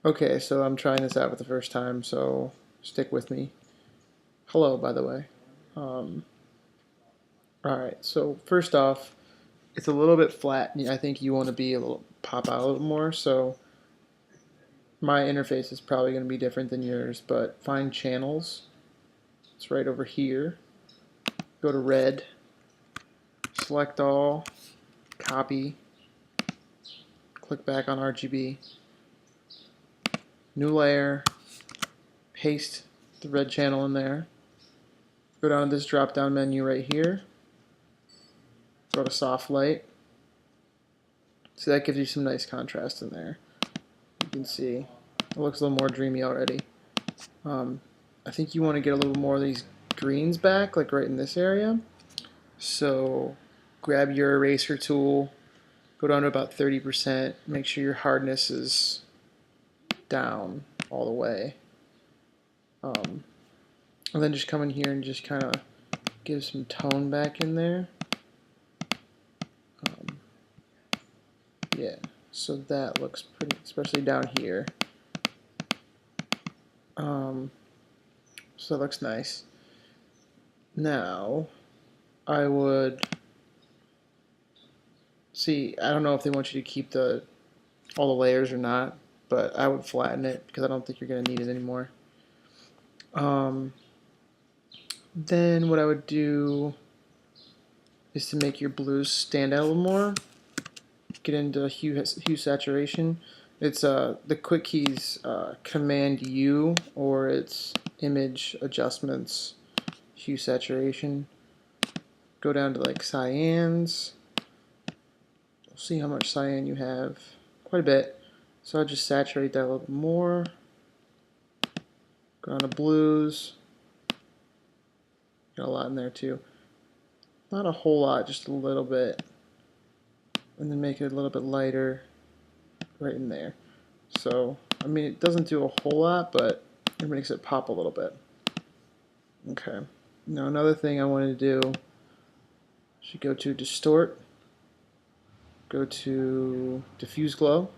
Okay, so I'm trying this out for the first time, so stick with me. Hello, by the way. Um, Alright, so first off, it's a little bit flat. I think you want to be a little pop out a little more, so my interface is probably going to be different than yours, but find channels. It's right over here. Go to red, select all, copy, click back on RGB, new layer, paste the red channel in there. Go down to this drop down menu right here. Go to soft light. So that gives you some nice contrast in there. You can see it looks a little more dreamy already. I think you want to get a little more of these greens back, like right in this area. So grab your eraser tool, go down to about 30%, make sure your hardness is down all the way. And then just come in here and just kind of give some tone back in there. Yeah, so that looks pretty, especially down here. So that looks nice. Now, I would see, I don't know if they want you to keep all the layers or not, but I would flatten it because I don't think you're going to need it anymore. Then what I would do is to make your blues stand out a little more, get into hue saturation. It's the quick keys Command U, or it's image adjustments, hue saturation. Go down to like cyans. See how much cyan you have. Quite a bit. So I'll just saturate that a little bit more. Go down to blues. Got a lot in there too. Not a whole lot, just a little bit. And then make it a little bit lighter right in there. So, I mean, it doesn't do a whole lot, but it makes it pop a little bit. Okay. Now another thing I want to do, should go to distort, go to diffuse glow,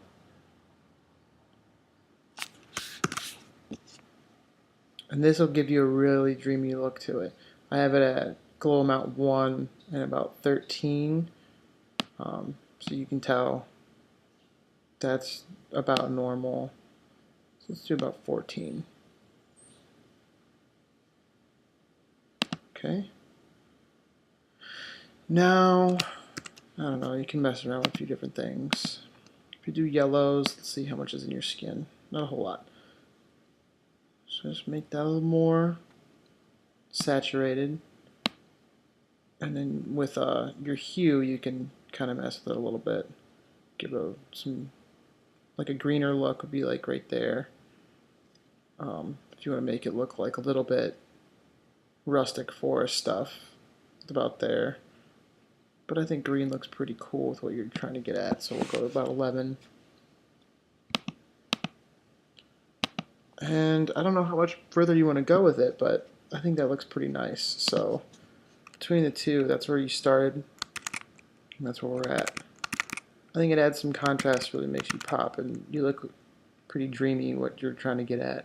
and this will give you a really dreamy look to it. I have it at glow amount 1 and about 13, so you can tell that's about normal. So let's do about 14. Okay. Now, I don't know, you can mess around with a few different things. If you do yellows, let's see how much is in your skin. Not a whole lot. So just make that a little more saturated. And then with your hue, you can kind of mess with it a little bit. Give it some, like a greener look would be like right there. If you want to make it look like a little bit rustic forest stuff, it's about there. But I think green looks pretty cool with what you're trying to get at, so we'll go to about 11. And I don't know how much further you want to go with it, but I think that looks pretty nice. So between the two, that's where you started, and that's where we're at. I think it adds some contrast, really makes you pop, and you look pretty dreamy what you're trying to get at.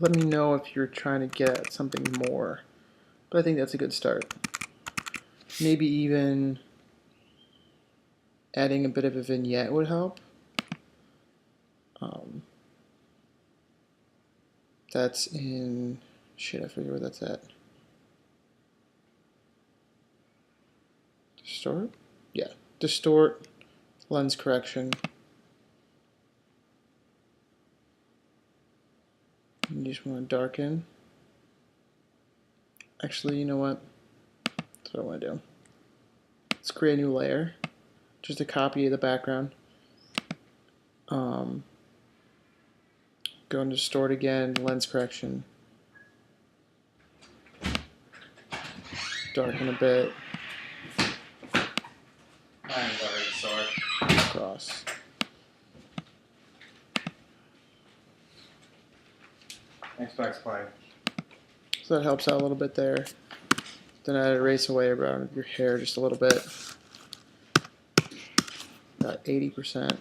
Let me know if you're trying to get at something more, but I think that's a good start. Maybe even adding a bit of a vignette would help. That's in, shit, I forget where that's at. Distort? Yeah, distort, lens correction. You just want to darken. Actually, you know what? That's what I want to do. Let's create a new layer. Just a copy of the background. Go into distort again, lens correction. Darken a bit. I'm very sorry. Across. Thanks for explaining. So that helps out a little bit there. Then I erase away around your hair just a little bit. About 80%.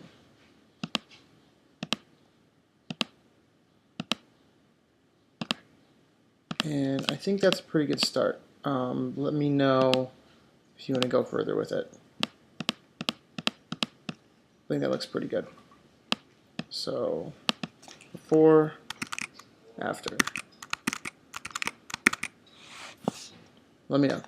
And I think that's a pretty good start. Let me know if you want to go further with it. I think that looks pretty good. So, before, after. Let me know.